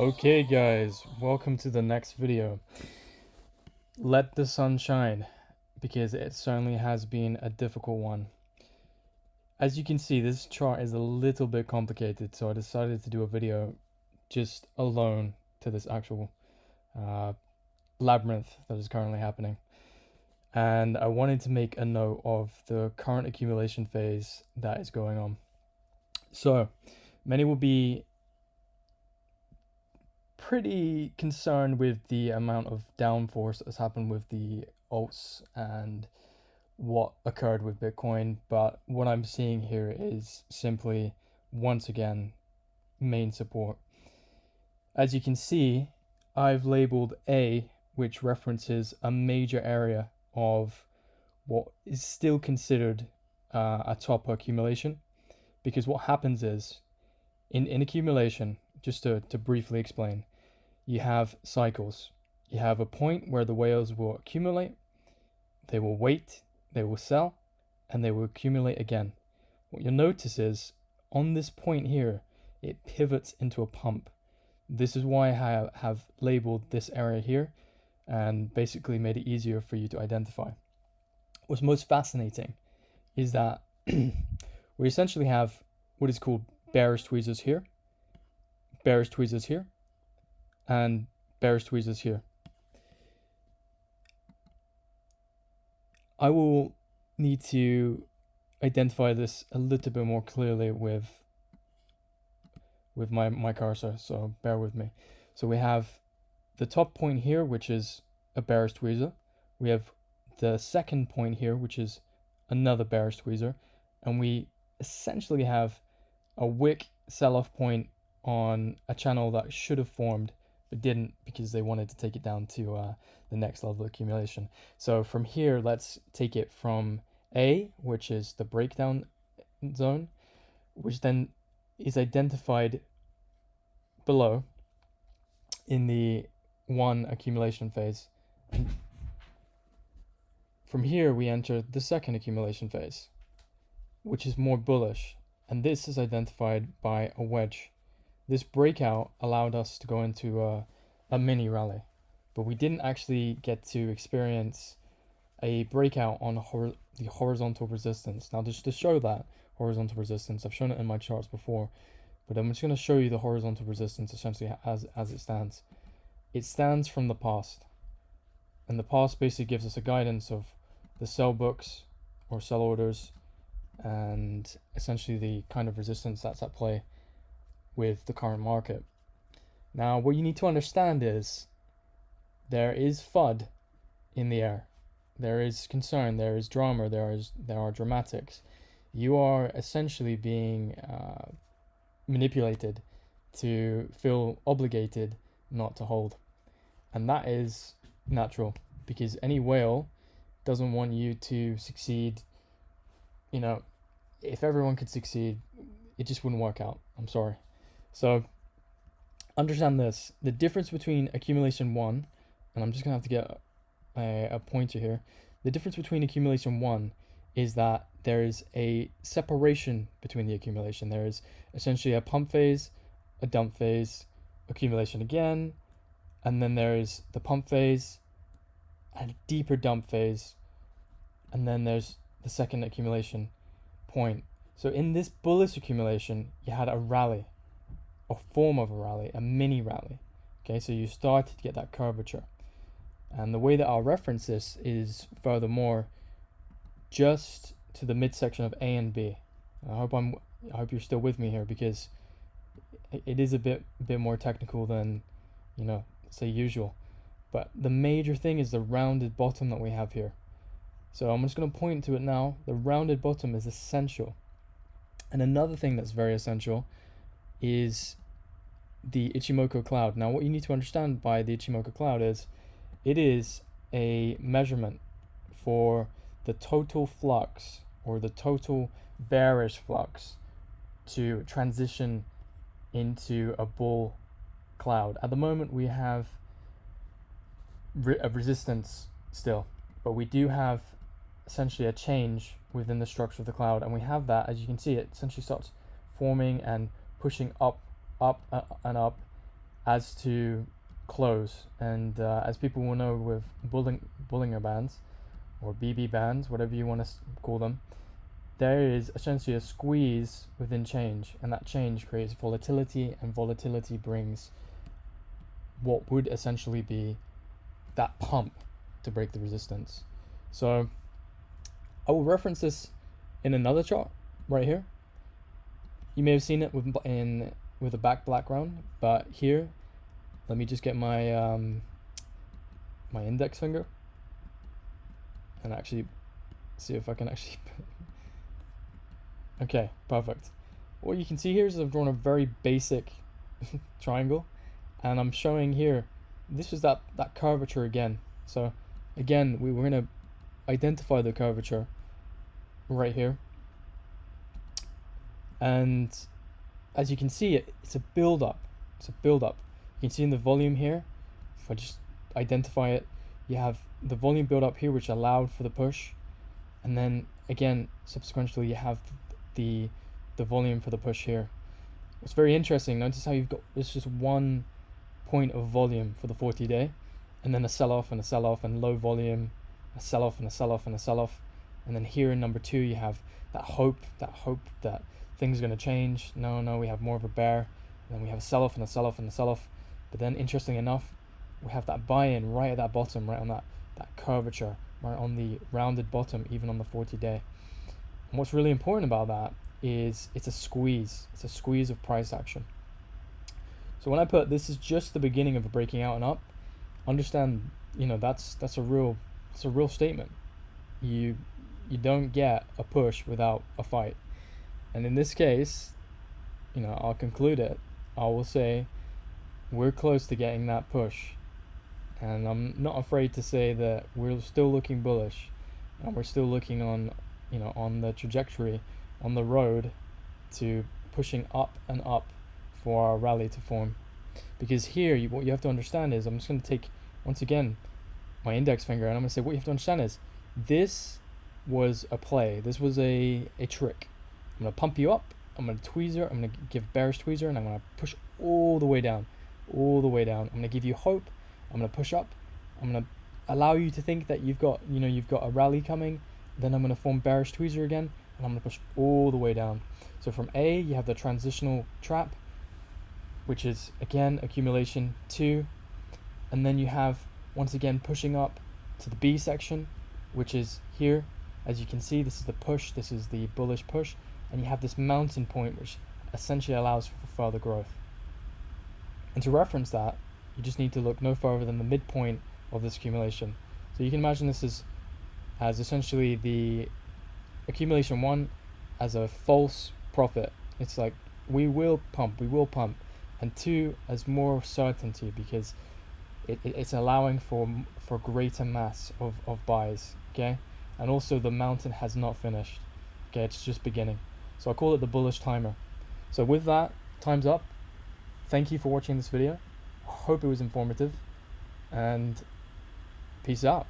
Okay guys, welcome to the next video. Let the sun shine, because it certainly has been a difficult one. As you can see, this chart is a little bit complicated, so I decided to do a video just alone to this actual uh, labyrinth that is currently happening. And I wanted to make a note of the current accumulation phase that is going on. So, many will be pretty concerned with the amount of downforce that's happened with the alts and what occurred with Bitcoin, but what I'm seeing here is simply, once again, main support. As you can see, I've labeled A, which references a major area of what is still considered a top accumulation, because what happens is, in accumulation, just to briefly explain, you have cycles. You have a point where the whales will accumulate, they will wait, they will sell, and they will accumulate again. What you'll notice is, on this point here, it pivots into a pump. This is why I have labeled this area here and basically made it easier for you to identify. What's most fascinating is that we essentially have what is called bearish tweezers here, bearish tweezers here, and bearish tweezers here. I will need to identify this a little bit more clearly with my cursor, so bear with me. So we have the top point here, which is a bearish tweezer. We have the second point here, which is another bearish tweezer, and we essentially have a wick sell-off point on a channel that should have formed but didn't, because they wanted to take it down to the next level of accumulation. So from here, let's take it from A, which is the breakdown zone, which then is identified below in the 1 accumulation phase. And from here, we enter the second accumulation phase, which is more bullish, and this is identified by a wedge. This breakout allowed us to go into a mini rally, but we didn't actually get to experience a breakout on the horizontal resistance. Now, just to show that horizontal resistance, I've shown it in my charts before, but I'm just going to show you the horizontal resistance essentially as it stands. It stands from the past, and the past basically gives us a guidance of the sell books or sell orders, and essentially the kind of resistance that's at play with the current market. Now, what you need to understand is there is FUD in the air. There is concern, there is drama, there are dramatics. You are essentially being manipulated to feel obligated not to hold. And that is natural, because any whale doesn't want you to succeed. You know, if everyone could succeed, it just wouldn't work out. I'm sorry. So understand this, the difference between accumulation 1, and I'm just gonna have to get a pointer here. The difference between accumulation 1 is that there is a separation between the accumulation. There is essentially a pump phase, a dump phase, accumulation again, and then there is the pump phase, a deeper dump phase, and then there's the second accumulation point. So in this bullish accumulation, you had a rally, a form of a rally, a mini rally. Okay, so you started to get that curvature. And the way that I'll reference this is furthermore just to the midsection of A and B. I hope you're still with me here, because it is a bit more technical than, say usual. But the major thing is the rounded bottom that we have here. So I'm just going to point to it now. The rounded bottom is essential. And another thing that's very essential is the Ichimoku cloud. Now, what you need to understand by the Ichimoku cloud is it is a measurement for the total flux, or the total bearish flux, to transition into a bull cloud. At the moment, we have a resistance still, but we do have essentially a change within the structure of the cloud, and we have that, as you can see, it essentially starts forming and pushing up and up, as to close. And as people will know with Bollinger Bands or BB bands, whatever you want to call them, there is essentially a squeeze within change, and that change creates volatility, and volatility brings what would essentially be that pump to break the resistance. So I will reference this in another chart right here. You may have seen it with a background, but here, let me just get my my index finger and actually see if I can actually okay, perfect. What you can see here is I've drawn a very basic triangle, and I'm showing here, this is that curvature again. So again, we're going to identify the curvature right here, and as you can see, it's a build up. You can see in the volume here, if I just identify it, you have the volume build up here, which allowed for the push, and then again subsequently you have the volume for the push here. It's very interesting. Notice how you've got this just one point of volume for the 40-day, and then a sell-off and a sell-off, and low volume, a sell-off and a sell-off and a sell-off, and then here in number 2 you have that hope that things are going to change. No, we have more of a bear, and then we have a sell-off and a sell-off and a sell-off. But then interesting enough, we have that buy-in right at that bottom, right on that curvature, right on the rounded bottom, even on the 40-day. And what's really important about that is it's a squeeze of price action. So when I put this is just the beginning of a breaking out and up, understand, that's a real statement. You don't get a push without a fight. And in this case, I'll conclude it. I will say we're close to getting that push. And I'm not afraid to say that we're still looking bullish, and we're still looking on the trajectory, on the road to pushing up and up for our rally to form. Because here, what you have to understand is, I'm just going to take, once again, my index finger, and I'm going to say what you have to understand is, this was a play. This was a trick. I'm going to pump you up, I'm going to tweezer, I'm going to give bearish tweezer, and I'm going to push all the way down. I'm going to give you hope, I'm going to push up, I'm going to allow you to think that you've got a rally coming, then I'm going to form bearish tweezer again, and I'm going to push all the way down. So from A, you have the transitional trap, which is again accumulation 2, and then you have once again pushing up to the B section, which is here. As you can see, this is the push, this is the bullish push, and you have this mountain point which essentially allows for further growth. And to reference that, you just need to look no further than the midpoint of this accumulation. So you can imagine this as essentially the accumulation 1 as a false profit. It's like we will pump, and 2 as more certainty, because it's allowing for greater mass of buys. Okay, and also the mountain has not finished. Okay, it's just beginning. So I call it the bullish timer. So with that, time's up. Thank you for watching this video. I hope it was informative, and peace out.